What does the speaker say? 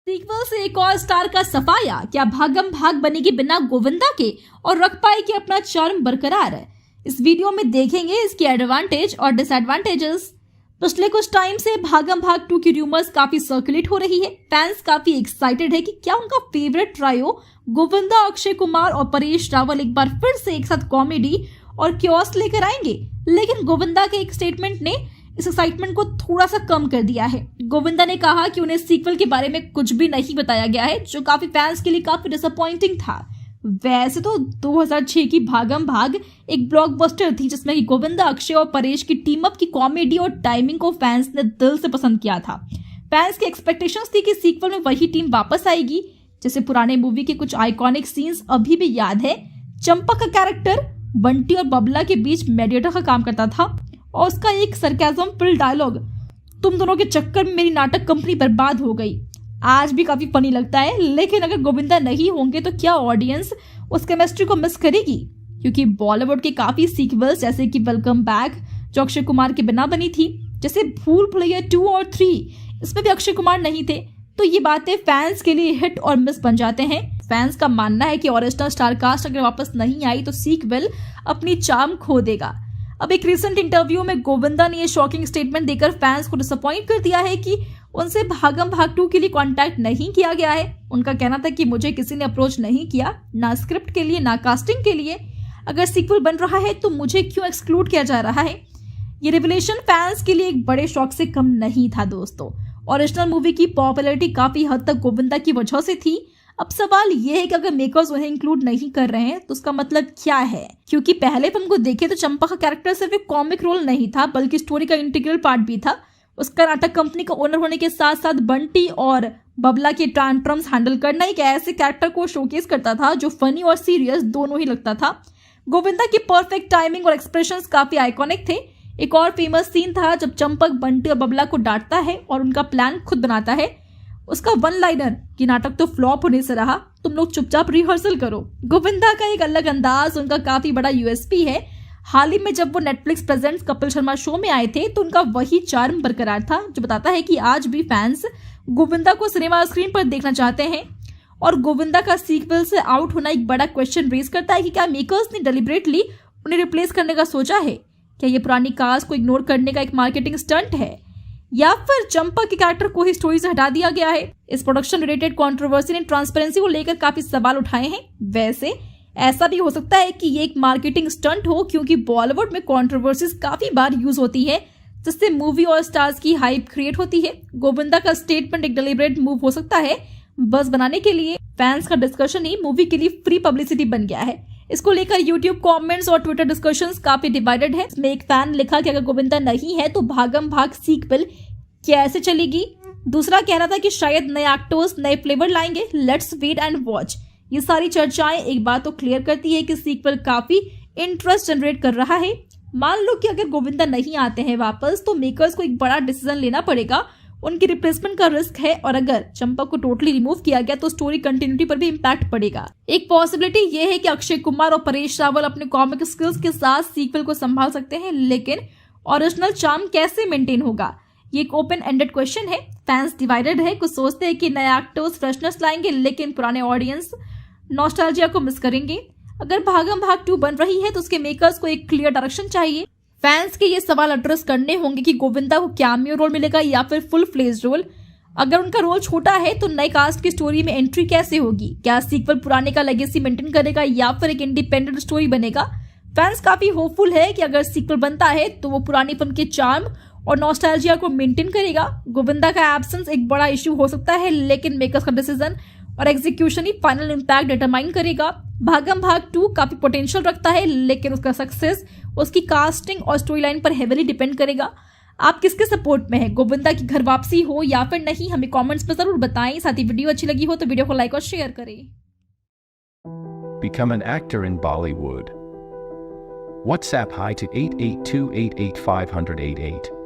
Sequel से एक और स्टार का सफाया, क्या भागम भाग बनेगी बिना गोविंदा के और रख पाएगी अपना चार्म बरकरार। इस वीडियो में देखेंगे इसके एडवांटेज और डिसएडवांटेजेस। पिछले कुछ टाइम से भागम भाग 2 की रूमर्स काफी सर्कुलेट हो रही है। फैंस काफी एक्साइटेड है कि क्या उनका फेवरेट ट्रायो गोविंदा, अक्षय कुमार और परेश रावल एक बार फिर से एक साथ कॉमेडी और क्योस लेकर आएंगे। लेकिन गोविंदा के एक स्टेटमेंट ने इस एक्साइटमेंट को थोड़ा सा कम कर दिया है। गोविंदा ने कहा कि उन्हें सीक्वल के बारे में कुछ भी नहीं बताया गया है, जो काफी फैंस के लिए काफी डिसअपॉइंटिंग था। वैसे तो 2006 की भागम भाग एक ब्लॉकबस्टर थी, जिसमें कि गोविंदा, अक्षय और परेश की टीम अप की कॉमेडी और टाइमिंग को फैंस ने दिल से पसंद किया था। फैंस की एक्सपेक्टेशंस थी कि सीक्वल में वही टीम वापस आएगी। जैसे पुराने मूवी के कुछ आइकॉनिक सीन्स अभी भी याद है। चंपा का कैरेक्टर बंटी और बबला के बीच मेडिएटर का काम करता था और उसका एक सरकाज़म फिल डायलॉग, तुम दोनों के चक्कर में मेरी नाटक कंपनी बर्बाद हो गई, आज भी काफी फनी लगता है। लेकिन अगर गोविंदा नहीं होंगे तो क्या ऑडियंस उस केमिस्ट्री को मिस करेगी? क्योंकि बॉलीवुड के काफी सीक्वल्स जैसे कि वेलकम बैक, जो अक्षय कुमार के बिना बनी थी, जैसे भूल भुलैया 2 और 3, इसमें भी अक्षय कुमार नहीं थे। तो ये बातें फैंस के लिए हिट और मिस बन जाते हैं। फैंस का मानना है कि ओरिजिनल स्टार कास्ट अगर वापस नहीं आई तो सीक्वल अपनी चार्म खो देगा। अब एक रिसेंट इंटरव्यू में गोविंदा ने ये शॉकिंग स्टेटमेंट देकर फैंस को डिसअपॉइंट कर दिया है कि उनसे भागम भाग 2 के लिए कांटेक्ट नहीं किया गया है। उनका कहना था कि मुझे किसी ने अप्रोच नहीं किया, ना स्क्रिप्ट के लिए ना कास्टिंग के लिए। अगर सीक्वल बन रहा है तो मुझे क्यों एक्सक्लूड किया जा रहा है? ये रिवलेशन फैंस के लिए एक बड़े शॉक से कम नहीं था दोस्तों। ओरिजिनल मूवी की पॉपुलैरिटी काफी हद तक गोविंदा की वजह से थी। अब सवाल ये है कि अगर मेकर्स उन्हें इंक्लूड नहीं कर रहे हैं तो उसका मतलब क्या है? क्योंकि पहले फिल्म को देखे तो चंपा का कैरेक्टर सिर्फ एक कॉमिक रोल नहीं था, बल्कि स्टोरी का इंटीग्रल पार्ट भी था। उसका नाटक कंपनी का ओनर होने के साथ साथ बंटी और बबला के ट्रांट्रम्स हैंडल करना एक ऐसे कैरेक्टर को शोकेस करता था जो फनी और सीरियस दोनों ही लगता था। गोविंदा की परफेक्ट टाइमिंग और एक्सप्रेशंस काफी आइकॉनिक थे। एक और फेमस सीन था जब चंपक बंटी और बबला को डांटता है और उनका प्लान खुद बनाता है। उसका वन लाइनर कि नाटक तो फ्लॉप होने से रहा, तुम लोग चुपचाप रिहर्सल करो। गोविंदा का एक अलग अंदाज उनका काफी बड़ा यूएसपी है। हाल ही में जब वो Netflix presents Kapil Sharma show में आए थे तो उनका वही चार्म बरकरार था, जो बताता है कि आज भी फैंस गोविंदा को सिनेमा स्क्रीन पर देखना चाहते हैं। और गोविंदा का सीक्वल से आउट होना एक बड़ा क्वेश्चन रेज करता है कि क्या मेकर्स ने डेलिबरेटली उन्हें रिप्लेस करने का सोचा है? क्या ये पुरानी कास्ट को इग्नोर करने का एक मार्केटिंग स्टंट है, या फिर चंपा के कैरेक्टर को ही स्टोरी से हटा दिया गया है? इस प्रोडक्शन रिलेटेड कंट्रोवर्सी ने ट्रांसपेरेंसी को लेकर काफी सवाल उठाए हैं। वैसे ऐसा भी हो सकता है कि ये एक मार्केटिंग स्टंट हो, क्योंकि बॉलीवुड में कंट्रोवर्सीज काफी बार यूज होती है, जिससे मूवी और स्टार्स की हाइप क्रिएट होती है। गोविंदा का स्टेटमेंट एक डिलिबरेट मूव हो सकता है, बस बनाने के लिए। फैंस का डिस्कशन ही मूवी के लिए फ्री पब्लिसिटी बन गया है। इसको लेकर यूट्यूब कमेंट्स और ट्विटर डिस्कशंस काफी डिवाइडेड है। इसमें एक फैन लिखा कि अगर गोविंदा नहीं है तो भागम भाग सीक्वल कैसे चलेगी। दूसरा कह रहा था कि शायद नए एक्टर्स नए फ्लेवर लाएंगे, लेट्स वेट एंड वॉच। ये सारी चर्चाएं एक बात तो क्लियर करती है कि सीक्वल काफी इंटरेस्ट जनरेट कर रहा है। मान लो कि अगर गोविंदा नहीं आते हैं वापस तो मेकर्स को एक बड़ा डिसीजन लेना पड़ेगा। उनकी रिप्लेसमेंट का रिस्क है, और अगर चंपा को टोटली रिमूव किया गया तो स्टोरी कंटिन्यूटी पर भी इम्पैक्ट पड़ेगा। एक पॉसिबिलिटी ये है कि अक्षय कुमार और परेश रावल अपने कॉमिक स्किल्स के साथ सीक्वल को संभाल सकते हैं, लेकिन ओरिजिनल चार्म कैसे मेंटेन होगा, ये एक ओपन एंडेड क्वेश्चन है। फैंस डिवाइडेड है। कुछ सोचते हैं कि नए एक्टर्स फ्रेशनेस लाएंगे, लेकिन पुराने ऑडियंस नॉस्टैल्जिया को मिस करेंगे। अगर भागम भाग 2 बन रही है तो उसके मेकर्स को एक क्लियर डायरेक्शन चाहिए। फैंस के ये सवाल एड्रेस करने होंगे कि गोविंदा को कैमियो रोल मिलेगा या फिर फुल फ्लेज रोल। अगर उनका रोल छोटा है तो नई कास्ट की स्टोरी में एंट्री कैसे होगी? क्या सीक्वल पुराने का लेगेसी मेंटेन करेगा या फिर एक इंडिपेंडेंट स्टोरी बनेगा? फैंस काफी होपफुल है कि अगर सीक्वल बनता है तो वो पुरानी फिल्म के चार्म और नॉस्टैल्जिया को मेंटेन करेगा। गोविंदा का एब्सेंस एक बड़ा इश्यू हो सकता है, लेकिन मेकर्स का डिसीजन और एग्जीक्यूशन ही फाइनल इंपैक्ट डिटरमाइन करेगा। भागम भाग 2 काफी पोटेंशियल रखता है, लेकिन उसका सक्सेस उसकी कास्टिंग और स्टोरी लाइन पर हेवीली डिपेंड करेगा। आप किसके सपोर्ट में है? गोविंदा की घर वापसी हो या फिर नहीं? हमें कमेंट्स में जरूर बताएं। साथ ही वीडियो अच्छी लगी हो तो वीडियो को लाइक और शेयर करें। Become an actor in Bollywood. WhatsApp hi to 8828850088.